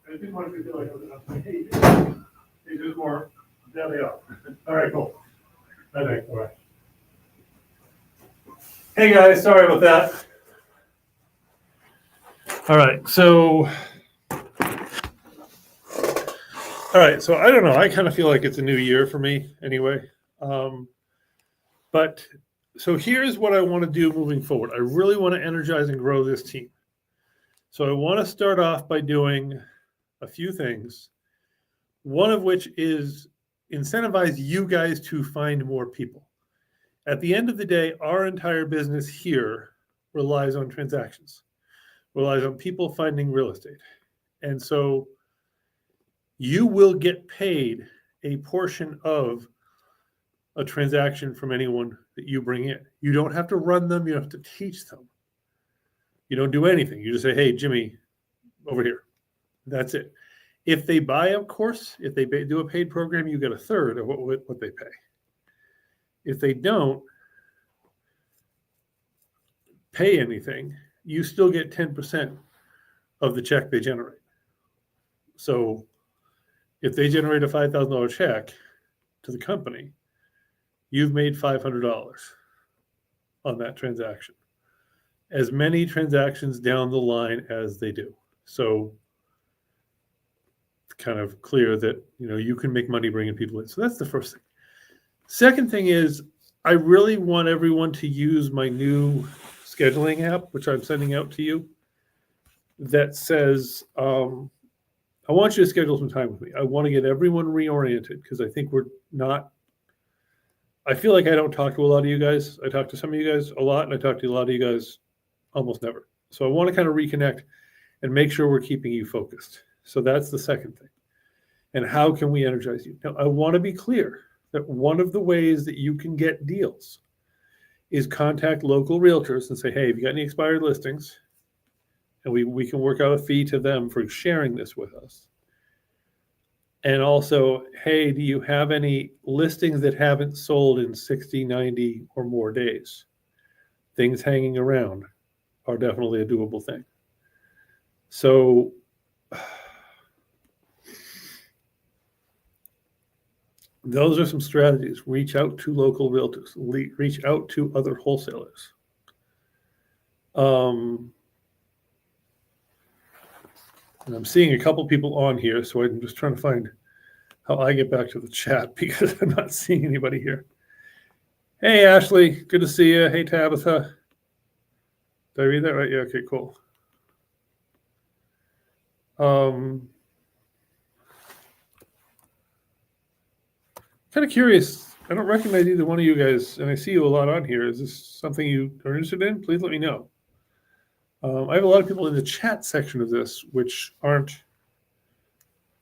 I didn't want to do like, hey, there's more. There they are. All right, cool. All right, all right. Hey guys, sorry about that. All right, so I don't know. I kind of feel like it's a new year for me anyway. But so here's what I want to do moving forward. I really want to energize and grow this team. So I want to start off by doing a few things. One of which is incentivize you guys to find more people. At the end of the day, our entire business here relies on transactions, relies on people finding real estate. And so you will get paid a portion of a transaction from anyone that you bring in. You don't have to run them. You don't have to teach them. You don't do anything. You just say, hey, Jimmy, over here. That's it. If they buy a course, if they do a paid program, you get a third of what they pay. If they don't pay anything, you still get 10% of the check they generate. So if they generate a $5,000 check to the company, you've made $500 on that transaction. As many transactions down the line as they do. So it's kind of clear that you can make money bringing people in. So that's the first thing. Second thing is I really want everyone to use my new scheduling app, which I'm sending out to you, that says, I want you to schedule some time with me. I want to get everyone reoriented because I think I feel like I don't talk to a lot of you guys. I talk to some of you guys a lot, and I talk to a lot of you guys almost never. So I want to kind of reconnect and make sure we're keeping you focused. So that's the second thing. And how can we energize you? Now, I want to be clear that one of the ways that you can get deals is contact local realtors and say, hey, have you got any expired listings? And we can work out a fee to them for sharing this with us. And also, hey, do you have any listings that haven't sold in 60, 90 or more days? Things hanging around are definitely a doable thing. So those are some strategies. Reach out to local realtors. Reach out to other wholesalers. And I'm seeing a couple people on here, so I'm just trying to find how I get back to the chat because I'm not seeing anybody here. Hey, Ashley, good to see you. Hey, Tabitha. Did I read that right? Yeah, okay, cool. Kind of curious. I don't recognize either one of you guys, and I see you a lot on here. Is this something you are interested in? Please let me know. I have a lot of people in the chat section of this which aren't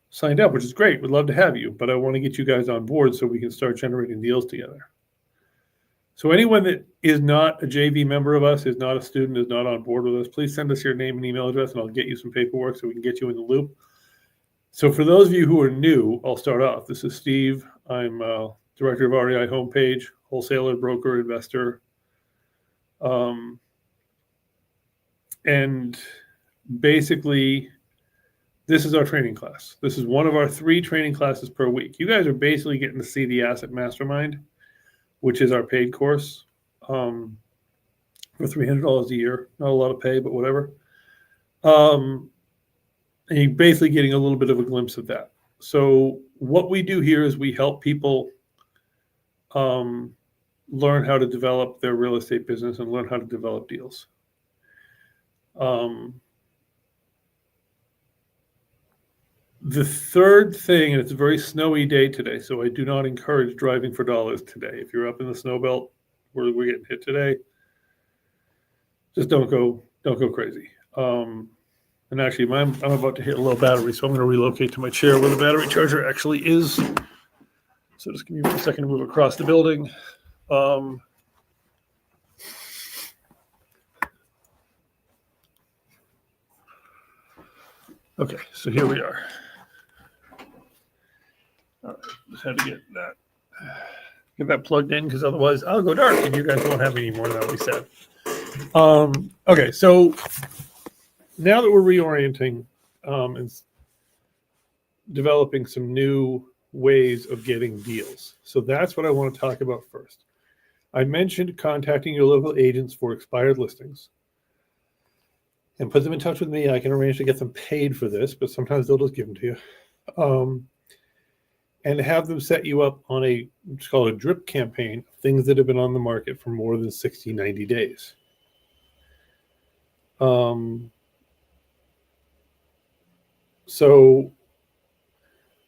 signed up, which is great. Would love to have you, but I want to get you guys on board so we can start generating deals together. So anyone that is not a JV member of us, is not a student, is not on board with us, please send us your name and email address, and I'll get you some paperwork so we can get you in the loop. So for those of you who are new, I'll start off. This is Steve. I'm director of REI Homepage, wholesaler, broker, investor. And basically, this is our training class. This is one of our 3 training classes per week. You guys are basically getting to see the Asset Mastermind, which is our paid course for $300 a year. Not a lot of pay, but whatever. And you're basically getting a little bit of a glimpse of that. So what we do here is we help people learn how to develop their real estate business and learn how to develop deals. The third thing, and it's a very snowy day today, so I do not encourage driving for dollars today. If you're up in the snow belt where we're getting hit today, just don't go crazy. And actually, I'm about to hit a low battery, so I'm going to relocate to my chair where the battery charger actually is. So just give me a second to move across the building. Okay, so here we are. All right, just had to get that plugged in because otherwise I'll go dark and you guys won't have any more than we said. Okay, so now that we're reorienting and developing some new ways of getting deals, so that's what I want to talk about first. I mentioned contacting your local agents for expired listings and put them in touch with me. I can arrange to get them paid for this, but sometimes they'll just give them to you. And have them set you up on it's called a drip campaign of things that have been on the market for more than 60, 90 days. So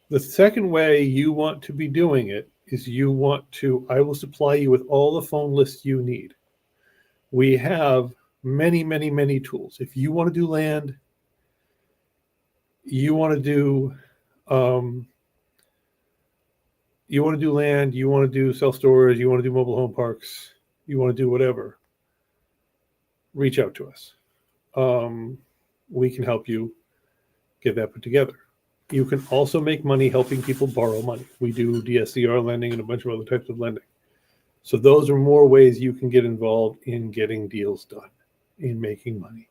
the second way you want to be doing it is I will supply you with all the phone lists you need. We have many, many, many tools. If you want to do land, you want to do self-storage, you want to do mobile home parks, you want to do whatever, reach out to us. We can help you get that put together. You can also make money helping people borrow money. We do DSCR lending and a bunch of other types of lending. So those are more ways you can get involved in getting deals done, in making money.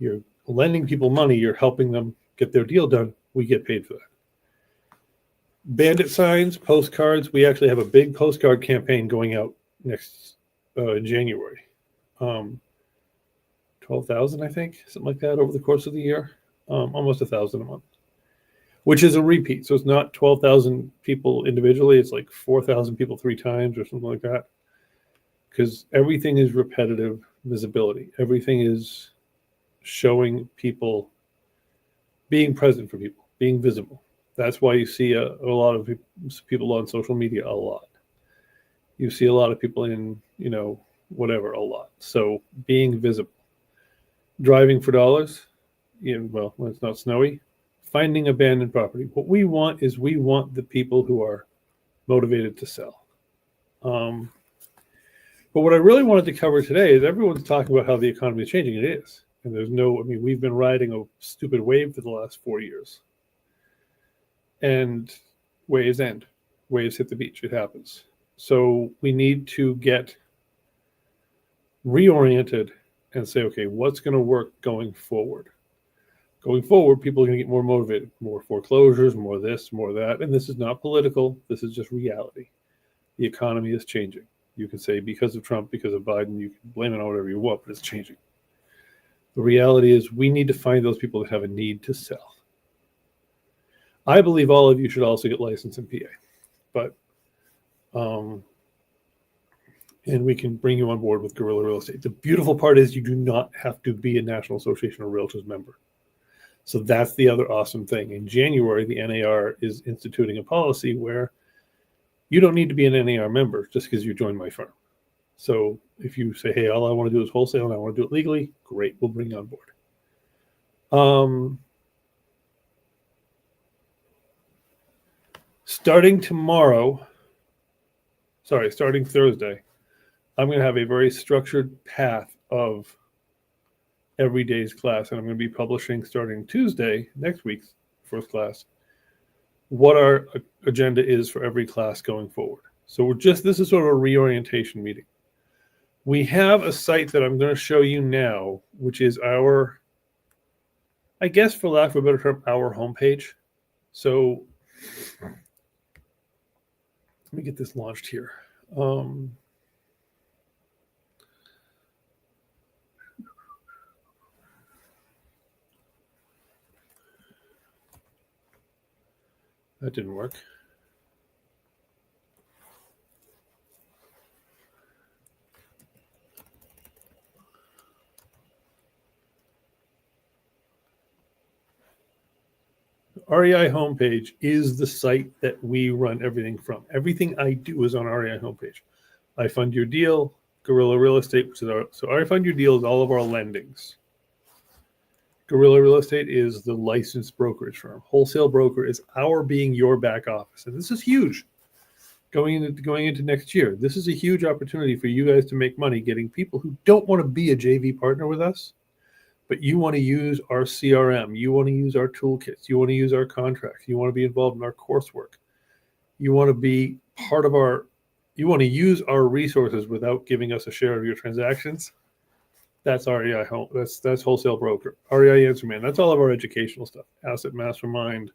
You're lending people money, you're helping them get their deal done. We get paid for that. Bandit signs, postcards. We actually have a big postcard campaign going out next January. 12,000, I think, something like that over the course of the year. Almost 1,000 a month, which is a repeat. So it's not 12,000 people individually. It's like 4,000 people 3 times or something like that. Because everything is repetitive visibility. Everything is showing people, being present for people, being visible. That's why you see a lot of people on social media a lot. You see a lot of people in, whatever, a lot. So being visible. Driving for dollars, when it's not snowy, finding abandoned property. What we want the people who are motivated to sell. But what I really wanted to cover today is everyone's talking about how the economy is changing. It is. And we've been riding a stupid wave for the last 4 years. And waves end. Waves hit the beach. It happens. So we need to get reoriented and say, okay, what's going to work going forward? Going forward, people are going to get more motivated, more foreclosures, more this, more that. And this is not political. This is just reality. The economy is changing. You can say because of Trump, because of Biden, you can blame it on whatever you want, but it's changing. The reality is we need to find those people that have a need to sell. I believe all of you should also get licensed in PA, but and we can bring you on board with Guerrilla Real Estate. The beautiful part is you do not have to be a National Association of Realtors member. So that's the other awesome thing. In January, the NAR is instituting a policy where you don't need to be an NAR member just because you joined my firm. So if you say, hey, all I want to do is wholesale and I want to do it legally, great, we'll bring you on board. Starting Thursday, I'm going to have a very structured path of every day's class, and I'm going to be publishing starting Tuesday, next week's first class, what our agenda is for every class going forward. So this is sort of a reorientation meeting. We have a site that I'm going to show you now, which is our, I guess for lack of a better term, our homepage. So let me get this launched here. That didn't work. REI homepage is the site that we run everything from. Everything I do is on REI homepage. I Fund Your Deal, Guerrilla Real Estate, which is so I Fund Your Deal is all of our lendings. Guerrilla Real Estate is the licensed brokerage firm. Wholesale broker is our being your back office. And this is huge going into next year. This is a huge opportunity for you guys to make money getting people who don't want to be a JV partner with us, but you want to use our CRM, you want to use our toolkits, you want to use our contracts, you want to be involved in our coursework, you want to be part of you want to use our resources without giving us a share of your transactions. That's REI Home. That's Wholesale Broker. REI Answer Man. That's all of our educational stuff. Asset Mastermind,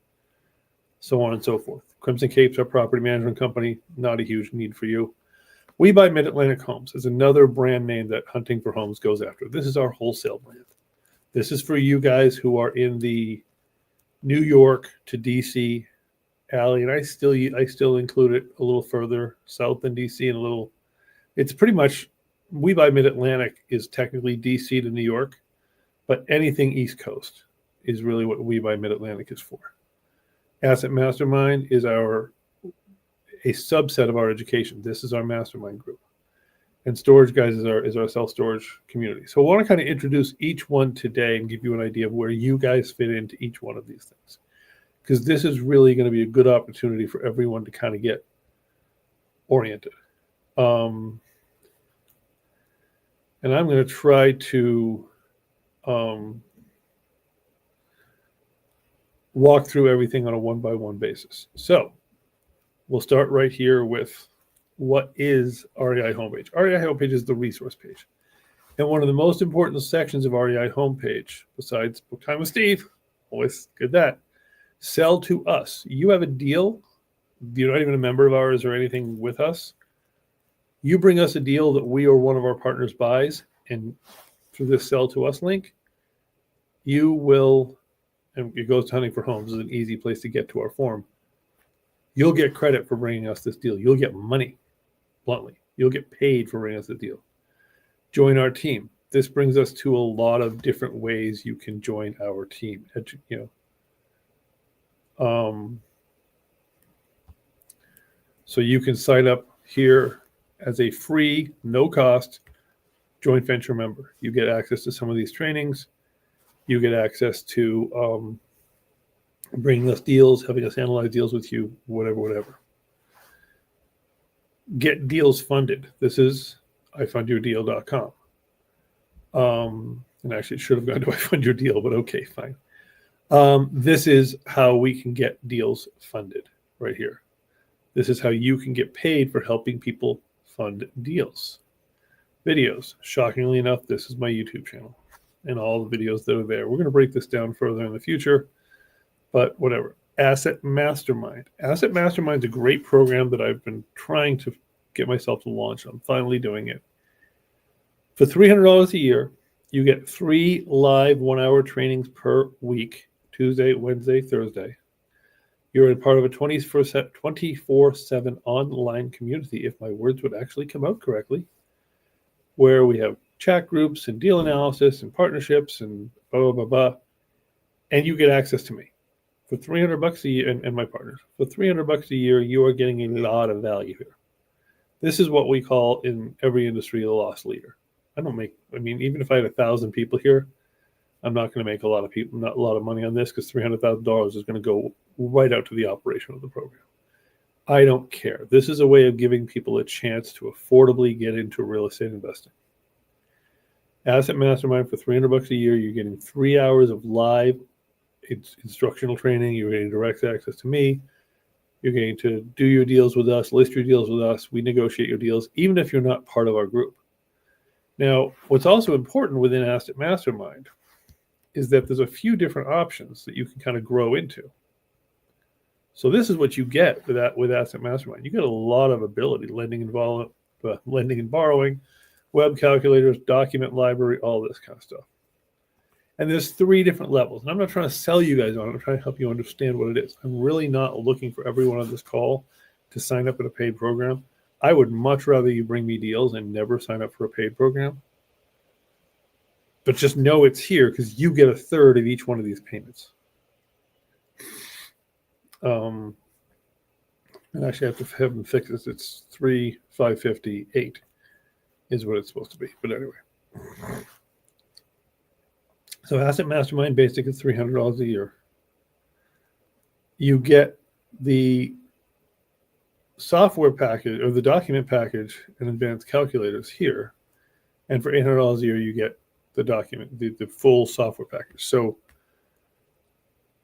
so on and so forth. Crimson Cape's our property management company. Not a huge need for you. We Buy Mid-Atlantic Homes is another brand name that Hunting for Homes goes after. This is our wholesale brand. This is for you guys who are in the New York to DC alley, and I still include it a little further south than DC and a little. It's pretty much. We Buy Mid-Atlantic is technically DC to New York, but anything East Coast is really what We Buy Mid-Atlantic is for. Asset Mastermind is a subset of our education. This is our mastermind group. And Storage Guys is our self-storage community. So I want to kind of introduce each one today and give you an idea of where you guys fit into each one of these things. Because this is really going to be a good opportunity for everyone to kind of get oriented. And I'm going to try to walk through everything on a one-by-one basis. So we'll start right here with what is REI homepage. REI homepage is the resource page. And one of the most important sections of REI homepage, besides Book Time with Steve, always good that, sell to us. You have a deal, you're not even a member of ours or anything with us. You bring us a deal that we or one of our partners buys, and through this sell to us link, you will, and it goes to Hunting for Homes, is an easy place to get to our form. You'll get credit for bringing us this deal. You'll get money, bluntly. You'll get paid for bringing us the deal. Join our team. This brings us to a lot of different ways you can join our team. So you can sign up here as a free, no-cost joint venture member. You get access to some of these trainings. You get access to bringing us deals, having us analyze deals with you, whatever. Get deals funded. This is ifundyourdeal.com. And actually, it should have gone to ifundyourdeal, but okay, fine. This is how we can get deals funded right here. This is how you can get paid for helping people fund deals. Videos. Shockingly enough, this is my YouTube channel and all the videos that are there. We're going to break this down further in the future, but whatever. Asset Mastermind. Asset Mastermind is a great program that I've been trying to get myself to launch. I'm finally doing it. For $300 a year, you get 3 live 1-hour trainings per week, Tuesday, Wednesday, Thursday. You're a part of a 24/7 online community, if my words would actually come out correctly, where we have chat groups and deal analysis and partnerships and blah, blah, blah, blah. And you get access to me for $300 a year and my partners. For $300 a year, you are getting a lot of value here. This is what we call in every industry a loss leader. Even if I had 1,000 people here, I'm not going to make not a lot of money on this, because $300,000 is going to go right out to the operation of the program. I don't care. This is a way of giving people a chance to affordably get into real estate investing. Asset Mastermind for $300 a year, you're getting 3 hours of live instructional training. You're getting direct access to me. You're getting to do your deals with us, list your deals with us. We negotiate your deals, even if you're not part of our group. Now, what's also important within Asset Mastermind is that there's a few different options that you can kind of grow into. So this is what you get with Asset Mastermind. You get a lot of ability, lending and borrowing, web calculators, document library, all this kind of stuff. And there's 3 different levels. And I'm not trying to sell you guys on it. I'm trying to help you understand what it is. I'm really not looking for everyone on this call to sign up in a paid program. I would much rather you bring me deals and never sign up for a paid program. But just know it's here, because you get 1/3 of each one of these payments. And actually, I have to have them fix this. It's 3,558 is what it's supposed to be. But anyway. So Asset Mastermind Basic is $300 a year. You get the software package or the document package and advanced calculators here. And for $800 a year, you get the document, the full software package. So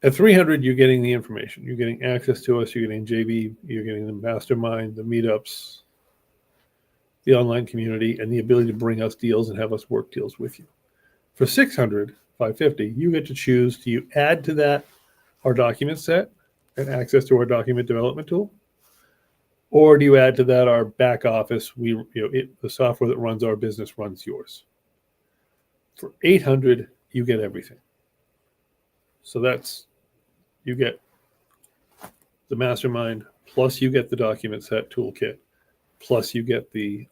at 300, you're getting the information. You're getting access to us. You're getting JV. You're getting the mastermind, the meetups, the online community, and the ability to bring us deals and have us work deals with you. For 600, 550, you get to choose, do you add to that our document set and access to our document development tool? Or do you add to that our back office? The software that runs our business runs yours. For 800, you get everything. So you get the mastermind, plus you get the document set toolkit, plus you get the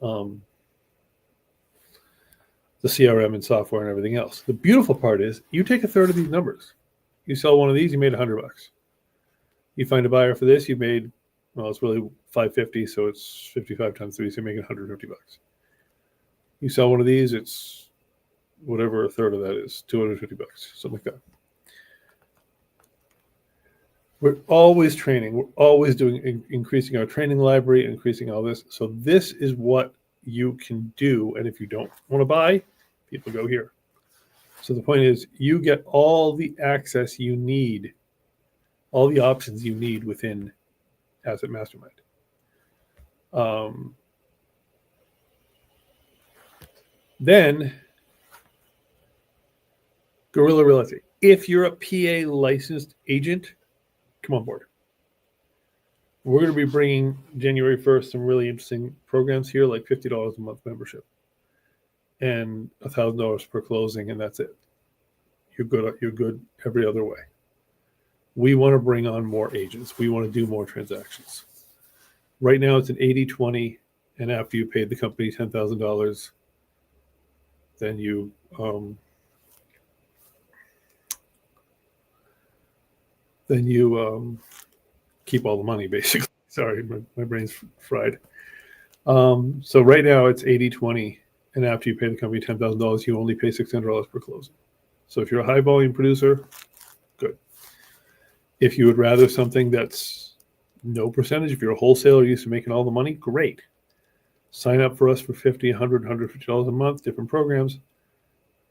CRM and software and everything else. The beautiful part is you take a third of these numbers. You sell one of these, you made $100. You find a buyer for this, you made, well, it's really 550, so it's 55 times 3, so you're making $150. You sell one of these, it's whatever a third of that is, $250, something like that. We're always training. We're always increasing our training library, increasing all this. So this is what you can do. And if you don't want to buy, people go here. So the point is you get all the access you need, all the options you need within Asset Mastermind. Then Guerrilla Realty. If you're a PA licensed agent, come on board. We're going to be bringing January 1st some really interesting programs here, like $50 a month membership and $1,000 per closing, and that's it. You're good every other way. We want to bring on more agents. We want to do more transactions. Right now it's an 80-20, and after you paid the company $10,000, then you keep all the money, basically. Sorry, my brain's fried. So right now it's 80-20, and after you pay the company $10,000, you only pay $600 per closing. So if you're a high volume producer, good. If you would rather something that's no percentage, if you're a wholesaler used to making all the money, great. Sign up for us for $50, $100, $150 a month, different programs.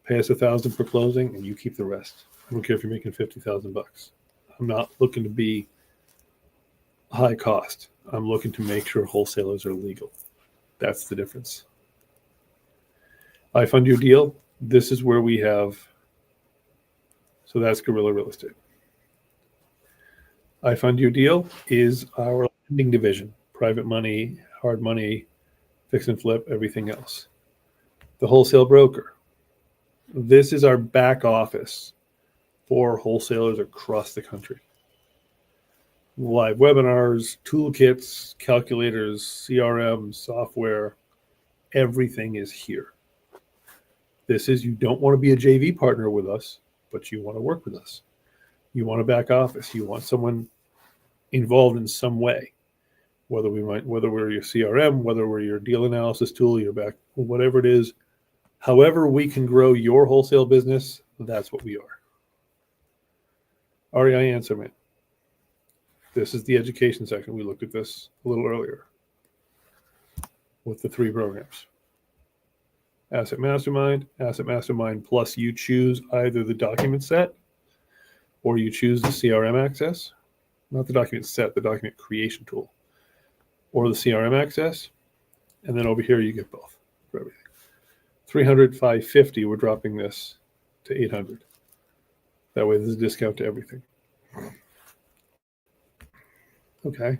Pay us $1,000 per closing, and you keep the rest. I don't care if you're making $50,000. I'm not looking to be high cost. I'm looking to make sure wholesalers are legal. That's the difference. I fund your deal. This is where we have, so that's Guerrilla Real Estate. I fund your deal is our lending division, private money, hard money, fix and flip, everything else. The wholesale broker. This is our back office for wholesalers across the country. Live webinars, toolkits, calculators, CRM, software, everything is here. This is, you don't want to be a JV partner with us, but you want to work with us. You want a back office. You want someone involved in some way, whether we're your CRM, whether we're your deal analysis tool, your back, whatever it is. However we can grow your wholesale business, that's what we are. REI answer, man. This is the education section. We looked at this a little earlier with the 3 programs. Asset Mastermind plus you choose either the document set or you choose the CRM access, not the document set, the document creation tool, or the CRM access. And then over here, you get both for everything. 300, 550, we're dropping this to 800. That way there's a discount to everything. Okay.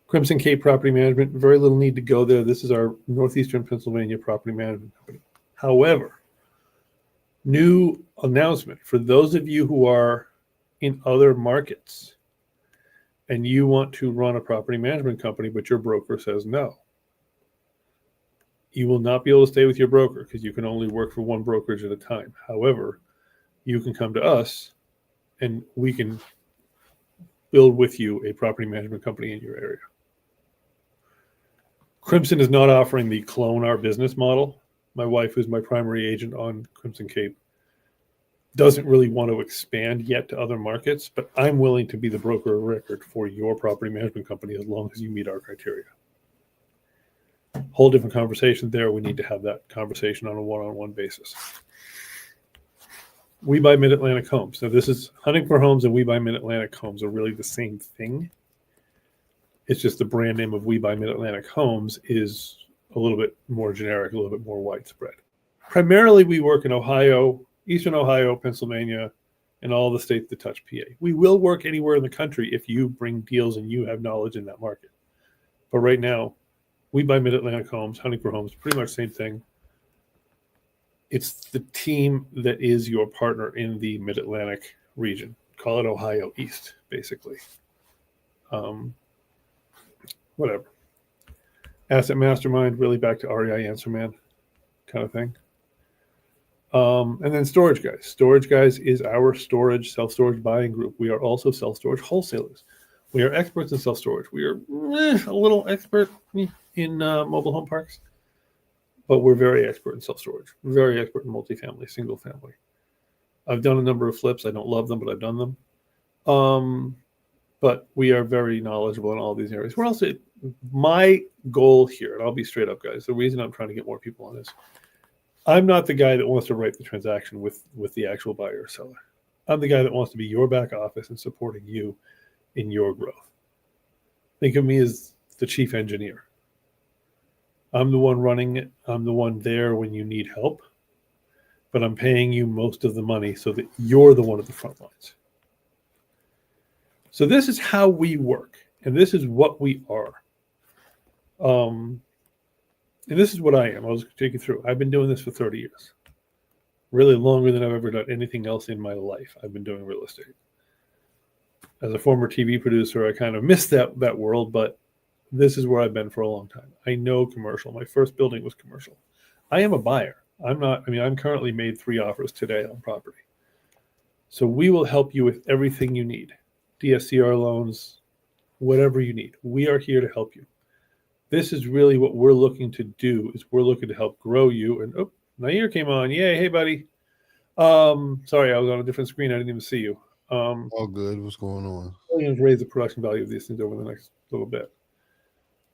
Crimson Cape Property Management, very little need to go there. This is our Northeastern Pennsylvania property management company. However, new announcement for those of you who are in other markets and you want to run a property management company, but your broker says no. You will not be able to stay with your broker because you can only work for one brokerage at a time. However, you can come to us and we can build with you a property management company in your area. Crimson is not offering the clone our business model. My wife, who's my primary agent on Crimson Cape, doesn't really want to expand yet to other markets, but I'm willing to be the broker of record for your property management company as long as you meet our criteria. Whole different conversation there. We need to have that conversation on a one-on-one basis. We Buy Mid-Atlantic Homes. So this is Hunting for Homes and We Buy Mid-Atlantic Homes are really the same thing. It's just the brand name of We Buy Mid-Atlantic Homes is a little bit more generic, a little bit more widespread. Primarily, we work in Ohio, Eastern Ohio, Pennsylvania, and all the states that touch PA. We will work anywhere in the country if you bring deals and you have knowledge in that market. But right now, We Buy Mid-Atlantic Homes, Hunting for Homes, pretty much the same thing. It's the team that is your partner in the Mid-Atlantic region. Call it Ohio East, basically. Whatever. Asset Mastermind, really back to REI Answer Man kind of thing. And then Storage Guys. Storage Guys is our self-storage buying group. We are also self-storage wholesalers. We are experts in self-storage. We are a little expert in mobile home parks, but we're very expert in self-storage, very expert in multifamily, single family. I've done a number of flips. I don't love them, but I've done them. But we are very knowledgeable in all these areas. We're also, my goal here, and I'll be straight up, guys, the reason I'm trying to get more people on this, I'm not the guy that wants to write the transaction with the actual buyer or seller. I'm the guy that wants to be your back office and supporting you in your growth. Think of me as the chief engineer. I'm the one running it. I'm the one there when you need help, but I'm paying you most of the money so that you're the one at the front lines. So this is how we work, and this is what we are. And this is what I am. I'll just take you through. I've been doing this for 30 years. Really longer than I've ever done anything else in my life. I've been doing real estate. As a former TV producer, I kind of missed that world, but this is where I've been for a long time. I know commercial. My first building was commercial. I am a buyer. I'm currently made 3 offers today on property. So we will help you with everything you need. DSCR loans, whatever you need. We are here to help you. This is really what we're looking to do, is we're looking to help grow you. And Nair came on. Yay, hey buddy. Sorry, I was on a different screen. I didn't even see you. All good. What's going on? We're going to raise the production value of these things over the next little bit.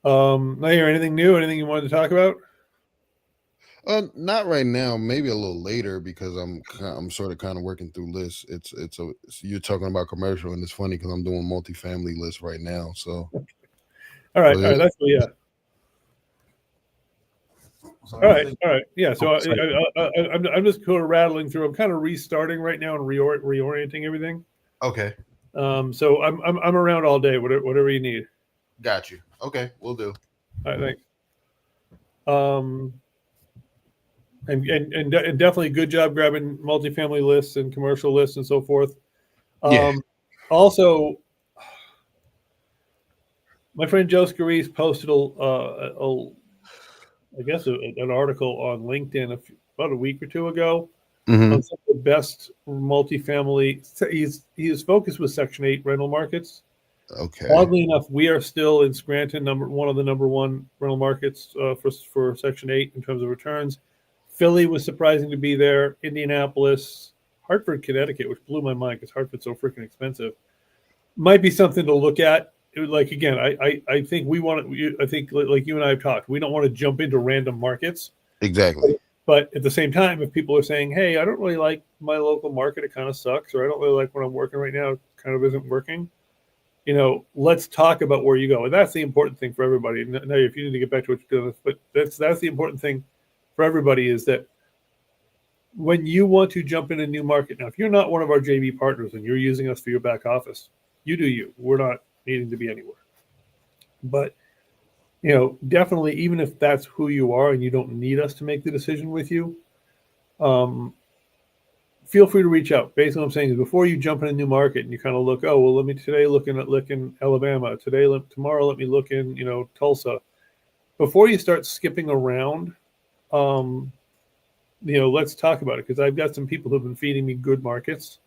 Nair, anything new? Anything you wanted to talk about? Not right now. Maybe a little later because I'm sort of kind of working through lists. You're talking about commercial, and it's funny because I'm doing multifamily lists right now. So, all right, that's yeah. All right. Yeah. So I'm just kind of rattling through. I'm kind of restarting right now and reorienting everything. Okay. So I'm around all day. Whatever you need. Got you. Okay, we'll do. All right. Thanks. And definitely good job grabbing multifamily lists and commercial lists and so forth. Yeah. Also, my friend Joe Scarice posted an article on LinkedIn about a week or two ago on some of the best multifamily. His focus was Section 8 rental markets. Okay. Oddly enough, we are still in Scranton, one of the number one rental markets for Section 8 in terms of returns. Philly was surprising to be there. Indianapolis, Hartford, Connecticut, which blew my mind because Hartford's so freaking expensive, might be something to look at. Like, again, I think like you and I have talked, we don't want to jump into random markets. Exactly. But at the same time, if people are saying, hey, I don't really like my local market, it kind of sucks, or I don't really like where I'm working right now, it kind of isn't working, let's talk about where you go. And that's the important thing for everybody. Now, if you need to get back to what you're doing, but that's the important thing for everybody, is that when you want to jump in a new market, now, if you're not one of our JV partners and you're using us for your back office, you do you. We're not needing to be anywhere. But, definitely, even if that's who you are and you don't need us to make the decision with you, feel free to reach out. Basically, what I'm saying is, before you jump in a new market and you kind of look, let me today look in Alabama, tomorrow let me look in, Tulsa. Before you start skipping around, let's talk about it, because I've got some people who've been feeding me good markets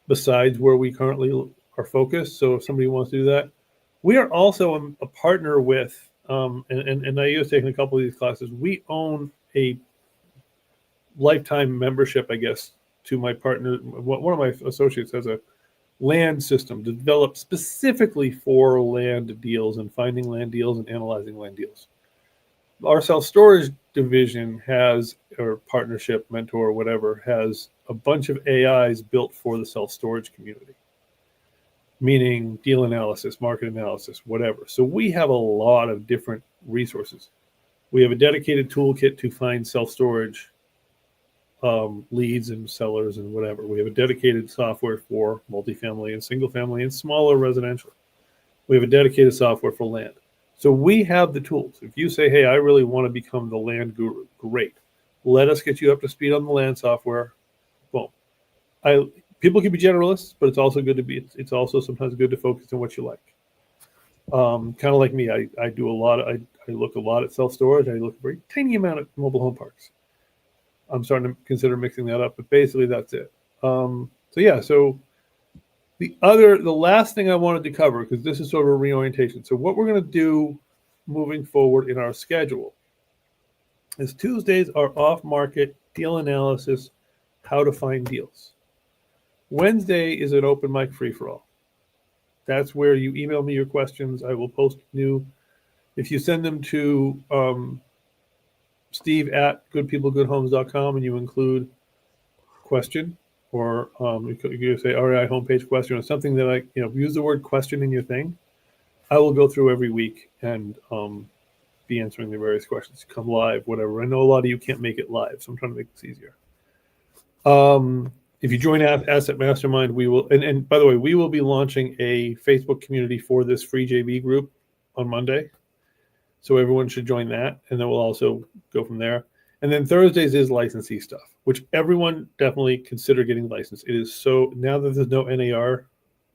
besides where we currently are focused. So if somebody wants to do that, we are also a partner with, and I was taking a couple of these classes. We own a lifetime membership, I guess, to my partner. One of my associates has a land system developed specifically for land deals and finding land deals and analyzing land deals. our self-storage division has, or partnership, mentor, whatever, has a bunch of AIs built for the self-storage community, meaning deal analysis, market analysis, whatever. So we have a lot of different resources. We have a dedicated toolkit to find self-storage leads and sellers and whatever. We have a dedicated software for multifamily and single family and smaller residential. We have a dedicated software for land. So we have the tools. If you say, hey, I really want to become the land guru, great. Let us get you up to speed on the land software. Boom. People can be generalists, but it's also good to be, it's also sometimes good to focus on what you like. Kind of like me, I do a lot, I look a lot at self-storage. I look a very tiny amount at mobile home parks. I'm starting to consider mixing that up, but basically that's it. So the last thing I wanted to cover, because this is sort of a reorientation. So what we're going to do moving forward in our schedule is Tuesdays are off-market deal analysis, how to find deals. Wednesday is an open mic free-for-all. That's where you email me your questions. I will post new. If you send them to steve@goodpeoplegoodhomes.com and you include question, or you say REI homepage question or something that use the word question in your thing, I will go through every week and be answering the various questions. Come live, whatever. I know a lot of you can't make it live, so I'm trying to make this easier. If you join Asset Mastermind, we will, and by the way, we will be launching a Facebook community for this free JV group on Monday. So everyone should join that, and then we'll also go from there. And then Thursdays is licensee stuff, which everyone definitely consider getting licensed. It is so, now that there's no NAR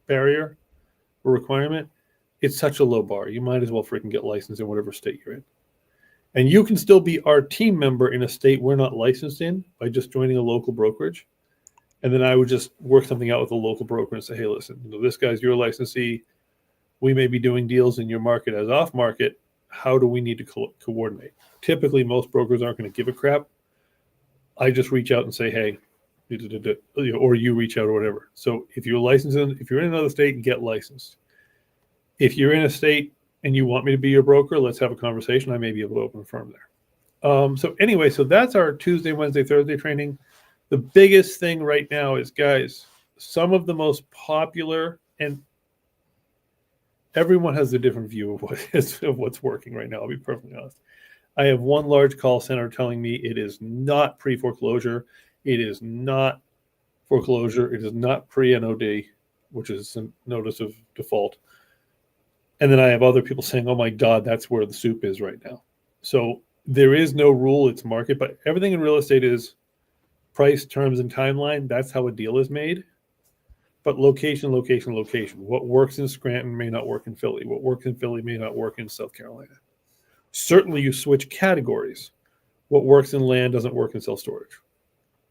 barrier or requirement, it's such a low bar. You might as well freaking get licensed in whatever state you're in. And you can still be our team member in a state we're not licensed in by just joining a local brokerage. And then I would just work something out with a local broker and say, hey, listen, this guy's your licensee. We may be doing deals in your market as off market. How do we need to coordinate? Typically, most brokers aren't going to give a crap. I just reach out and say, hey, or you reach out or whatever. So if you're licensed, if you're in another state, get licensed. If you're in a state and you want me to be your broker, let's have a conversation. I may be able to open a firm there. So anyway, so that's our Tuesday, Wednesday, Thursday training. The biggest thing right now is, guys, some of the most popular, and everyone has a different view of what's working right now. I'll be perfectly honest. I have one large call center telling me it is not pre-foreclosure. It is not foreclosure. It is not pre-NOD, which is a notice of default. And then I have other people saying, oh my God, that's where the soup is right now. So there is no rule, it's market, but everything in real estate is price, terms, and timeline. That's how a deal is made. But location. What works in Scranton may not work in Philly. What works in Philly may not work in South Carolina. Certainly you switch categories. What works in land doesn't work in self-storage.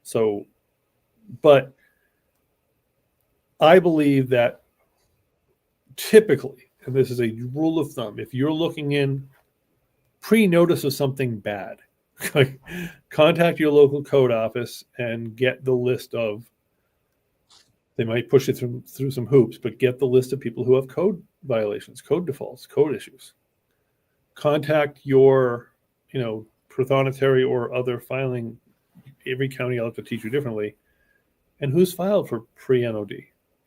So, but I believe that typically, and this is a rule of thumb, if you're looking in pre-notice of something bad, contact your local code office and get the list of, they might push it through some hoops, but get the list of people who have code violations, code defaults, code issues. Contact your, prothonotary or other filing. Every county I'll have to teach you differently. And who's filed for pre-NOD?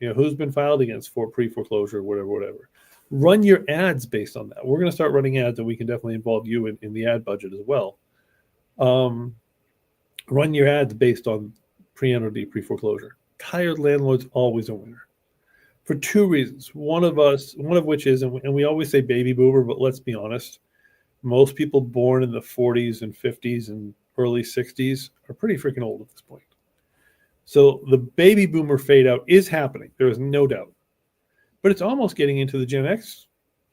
Who's been filed against for pre-foreclosure, whatever. Run your ads based on that. We're going to start running ads, and we can definitely involve you in the ad budget as well. Run your ads based on pre-NOD, pre-foreclosure. Tired landlord's always a winner for two reasons. One of which is, and we always say baby boomer, but let's be honest, most people born in the 40s and 50s and early 60s are pretty freaking old at this point. So the baby boomer fade out is happening. There is no doubt. But it's almost getting into the Gen X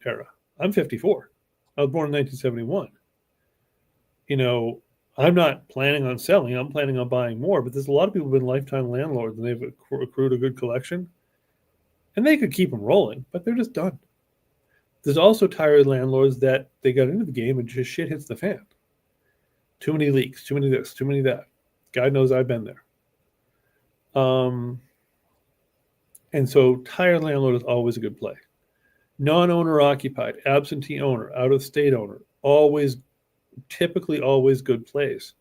era. I'm 54. I was born in 1971. I'm not planning on selling. I'm planning on buying more. But there's a lot of people who've been lifetime landlords, and they've accrued a good collection. And they could keep them rolling, but they're just done. There's also tired landlords that they got into the game and just shit hits the fan. Too many leaks, too many this, too many that. God knows I've been there. And so tired landlord is always a good play. Non-owner occupied, absentee owner, out-of-state owner, always typically always good plays.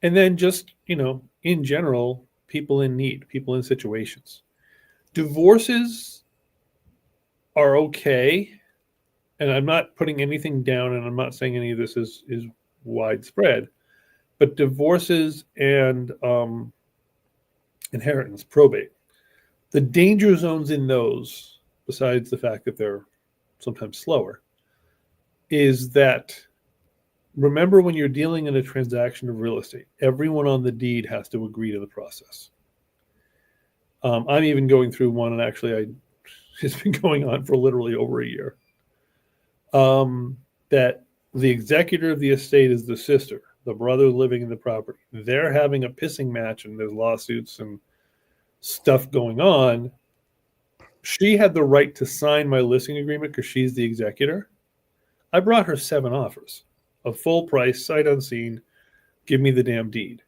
And then just, in general, people in need, people in situations. Divorces are okay. And I'm not putting anything down, and I'm not saying any of this is widespread, but divorces and inheritance, probate, the danger zones in those, besides the fact that they're sometimes slower, is that remember when you're dealing in a transaction of real estate, everyone on the deed has to agree to the process. I'm even going through one, and actually, it's been going on for literally over a year. That the executor of the estate is the sister, the brother living in the property. They're having a pissing match, and there's lawsuits and stuff going on. She had the right to sign my listing agreement because she's the executor. I brought her 7 offers of full price, sight unseen, give me the damn deed.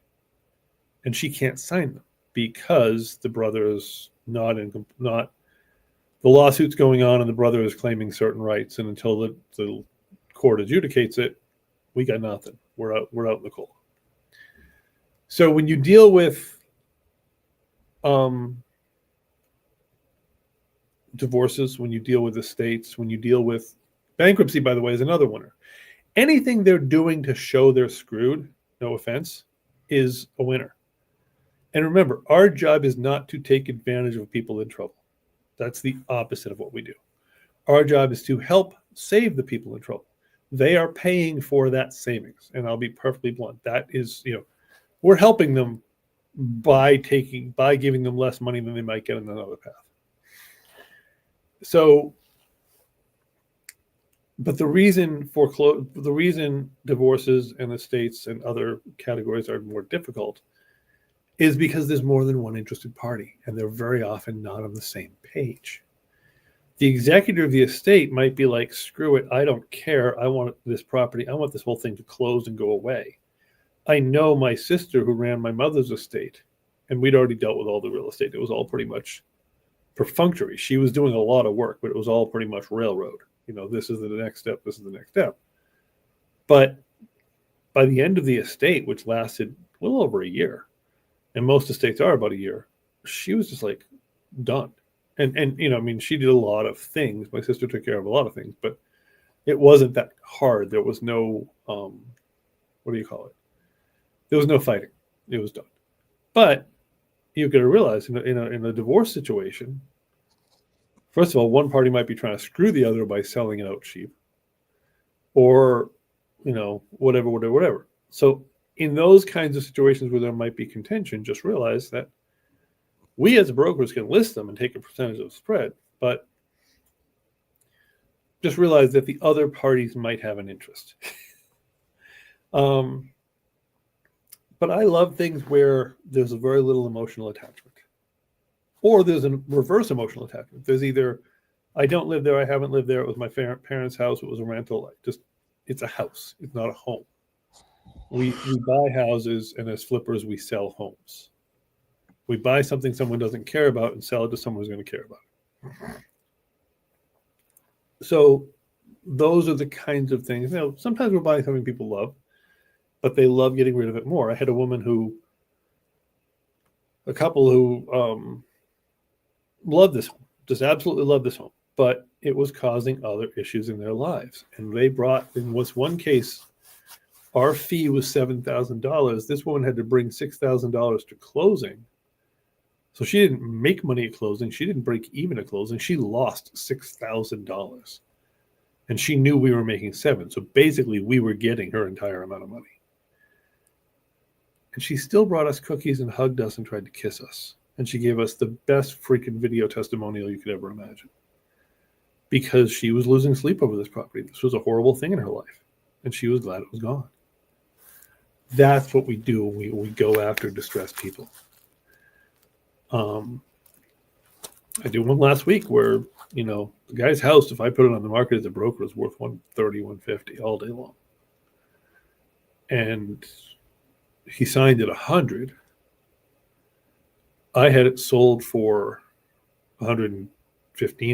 And she can't sign them because the brother is not the lawsuit's going on and the brother is claiming certain rights. And until the court adjudicates it, we got nothing. We're out in the cold. So when you deal with divorces, when you deal with estates, when you deal with bankruptcy, by the way, is another winner. Anything they're doing to show they're screwed, no offense, is a winner. And remember, our job is not to take advantage of people in trouble. That's the opposite of what we do. Our job is to help save the people in trouble. They are paying for that savings. And I'll be perfectly blunt. That is, we're helping them by giving them less money than they might get in another path. So, but the reason divorces and estates and other categories are more difficult is because there's more than one interested party, and they're very often not on the same page. The executor of the estate might be like, screw it, I don't care. I want this property. I want this whole thing to close and go away. I know my sister who ran my mother's estate, and we'd already dealt with all the real estate. It was all pretty much perfunctory. She was doing a lot of work, but it was all pretty much railroad. This is the next step. This is the next step. But by the end of the estate, which lasted a little over a year, and most estates are about a year, she was just like done. And she did a lot of things. My sister took care of a lot of things, but it wasn't that hard. There was no, what do you call it? There was no fighting. It was done. But you've got to realize in a divorce situation, first of all, one party might be trying to screw the other by selling it out cheap, or, whatever. So in those kinds of situations where there might be contention, just realize that we as brokers can list them and take a percentage of the spread, but just realize that the other parties might have an interest. But I love things where there's a very little emotional attachment, or there's a reverse emotional attachment. There's either, I don't live there, I haven't lived there, it was my parents' house, it was a rental, it's a house, it's not a home. We buy houses, and as flippers, we sell homes. We buy something someone doesn't care about and sell it to someone who's going to care about it. So those are the kinds of things. Sometimes we're buying something people love, but they love getting rid of it more. I had a couple who loved this home, just absolutely loved this home, but it was causing other issues in their lives. And they brought, in one case, our fee was $7,000. This woman had to bring $6,000 to closing. So she didn't make money at closing. She didn't break even at closing. She lost $6,000. And she knew we were making $7,000. So basically, we were getting her entire amount of money. And she still brought us cookies and hugged us and tried to kiss us. And she gave us the best freaking video testimonial you could ever imagine. Because she was losing sleep over this property. This was a horrible thing in her life. And she was glad it was gone. That's what we do when we go after distressed people. I did one last week where, the guy's house, if I put it on the market as a broker, is worth $130, $150 all day long. And he signed at $100. I had it sold for $115,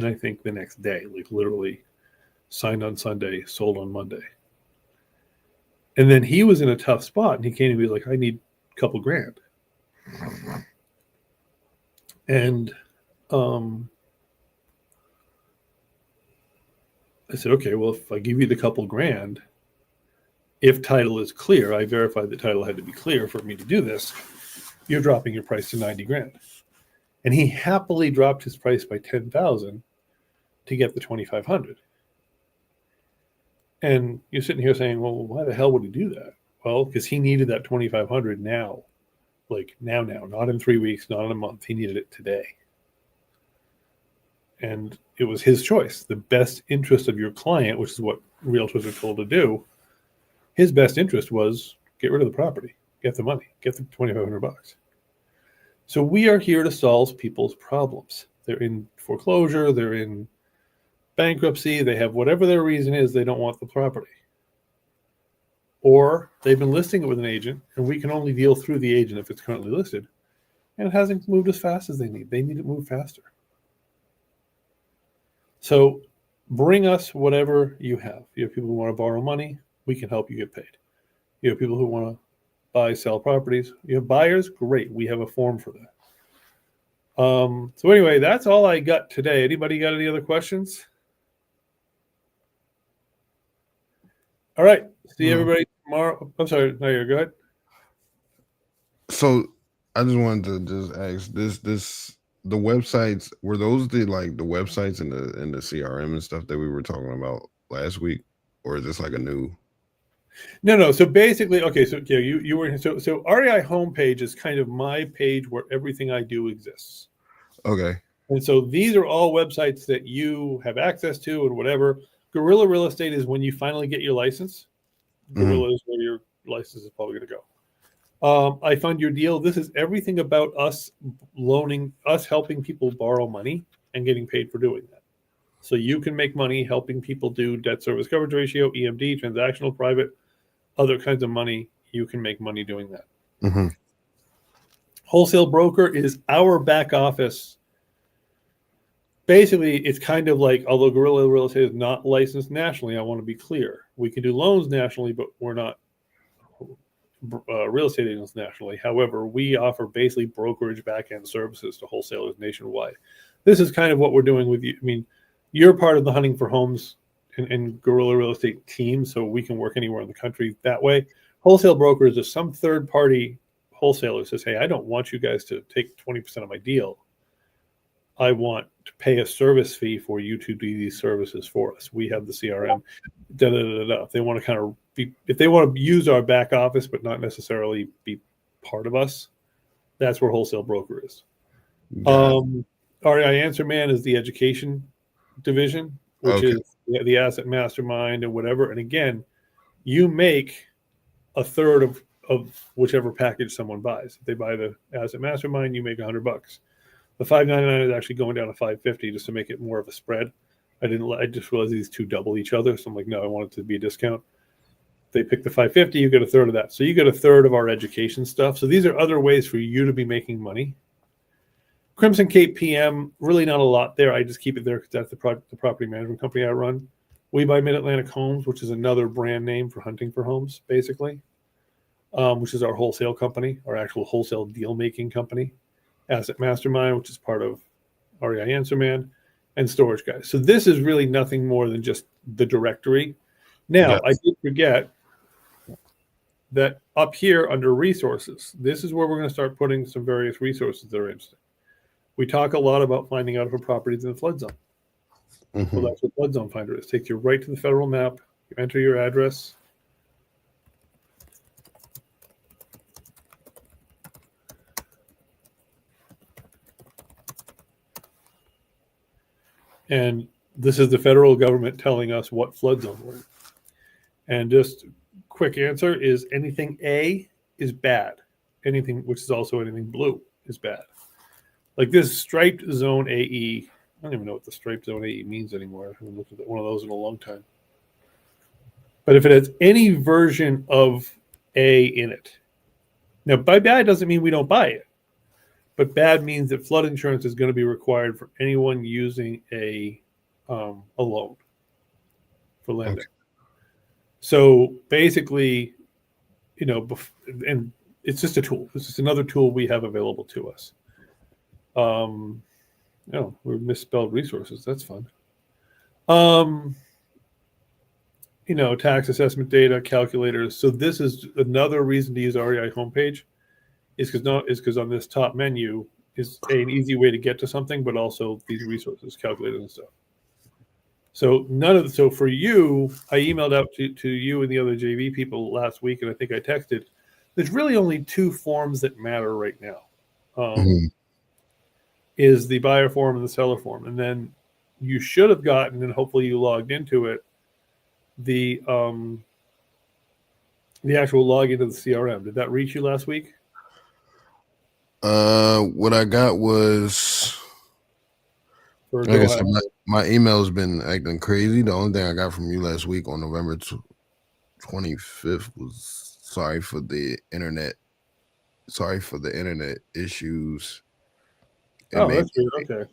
I think, the next day, like literally signed on Sunday, sold on Monday. And then he was in a tough spot, and he came to me like, I need a couple grand. And I said, okay, well, if I give you the couple grand, if title is clear, I verified the title had to be clear for me to do this, you're dropping your price to 90 grand. And he happily dropped his price by 10,000 to get the 2,500. And you're sitting here saying, well, why the hell would he do that? Well, because he needed that 2,500 now, like now, not in 3 weeks, not in a month. He needed it today. And it was his choice. The best interest of your client, which is what realtors are told to do, his best interest was get rid of the property, get the money, get the 2,500 bucks. So we are here to solve people's problems. They're in foreclosure, they're in bankruptcy, they have whatever their reason is, they don't want the property. Or they've been listing it with an agent, and we can only deal through the agent if it's currently listed, and it hasn't moved as fast as they need. They need it moved faster. So bring us whatever you have. You have people who want to borrow money, we can help you get paid. You have people who want to buy, sell properties. You have buyers, great. We have a form for that. So anyway, that's all I got today. Anybody got any other questions? All right. See everybody tomorrow. I'm sorry. No, you're good. So I just wanted to just ask the websites, were those the websites and the CRM and stuff that we were talking about last week, or is this like a new? No. So basically, okay. So yeah, you were so REI homepage is kind of my page where everything I do exists. Okay. And so these are all websites that you have access to and whatever. Guerrilla Real Estate is when you finally get your license. Guerrilla is where your license is probably going to go. I Fund Your Deal. This is everything about us helping people borrow money and getting paid for doing that. So you can make money helping people do debt service coverage ratio, EMD, transactional, private, other kinds of money. You can make money doing that. Wholesale broker is our back office. Basically, it's kind of like, although Guerrilla Real Estate is not licensed nationally, I want to be clear. We can do loans nationally, but we're not real estate agents nationally. However, we offer basically brokerage back-end services to wholesalers nationwide. This is kind of what we're doing with you. I mean, you're part of the Hunting for Homes and Guerrilla Real Estate team, so we can work anywhere in the country that way. Wholesale brokers is some third-party wholesaler says, hey, I don't want you guys to take 20% of my deal. I want to pay a service fee for you to do these services for us. We have the CRM. If they want to kind of if they want to use our back office but not necessarily be part of us, that's where wholesale broker is. REI Answer Man is the education division, which is the asset mastermind and whatever. And again, you make a third of whichever package someone buys. If they buy the asset mastermind, you make $100. The $5.99 is actually going down to $5.50 just to make it more of a spread. I just realized these two double each other. So I'm like, no, I want it to be a discount. They pick the $5.50, you get a third of that. So you get a third of our education stuff. So these are other ways for you to be making money. Crimson Cape PM, really not a lot there. I just keep it there because that's the property management company I run. We Buy Mid-Atlantic Homes, which is another brand name for Hunting for Homes, basically, which is our wholesale company, our actual wholesale deal-making company. Asset Mastermind, which is part of REI Answer Man, and Storage Guys. So this is really nothing more than just the directory. Now, I did forget that up here under resources, this is where we're going to start putting some various resources that are interesting. We talk a lot about finding out if a property is in the flood zone. So that's what Flood Zone Finder is. It takes you right to the federal map. You enter your address. And this is the federal government telling us what flood zone we're in. And just quick answer is anything A is bad. Anything, which is also anything blue, is bad. Like this striped zone AE, I don't even know what the striped zone AE means anymore. I haven't looked at one of those in a long time. But if it has any version of A in it, now by bad doesn't mean we don't buy it. But bad means that flood insurance is going to be required for anyone using a loan for lending. So basically, and it's just a tool. It's just another tool we have available to us. We misspelled resources. That's fun. Tax assessment data, calculators. So this is another reason to use REI homepage, is because on this top menu is an easy way to get to something, but also these resources, calculators and stuff. So for you, I emailed out to you and the other JV people last week, and I think I texted. There's really only two forms that matter right now. Is the buyer form and the seller form, and then you should have gotten, and hopefully you logged into it, the actual login to the CRM. Did that reach you last week? What I got was, like I said, my email's been acting crazy. The only thing I got from you last week on November 25th was sorry for the internet issues. That's good. Okay.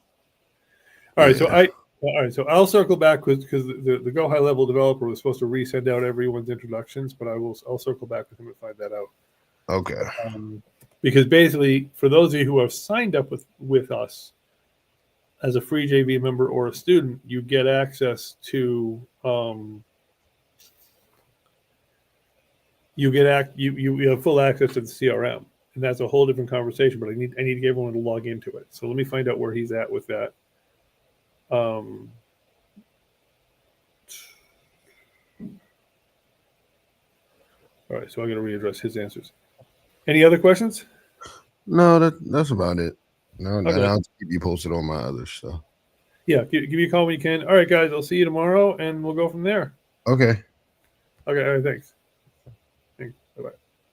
All right. So I'll circle back because the Go High Level developer was supposed to resend out everyone's introductions, but I'll circle back with him and find that out. Okay. Because basically, for those of you who have signed up with us as a free JV member or a student, you get access to you have full access to the CRM, and that's a whole different conversation. But I need to get everyone to log into it. So let me find out where he's at with that. All right, so I'm going to readdress his answers. Any other questions? No, that's about it. No, okay. I'll keep you posted on my other stuff. Yeah, give me a call when you can. All right, guys, I'll see you tomorrow, and we'll go from there. Okay. Okay, all right, thanks.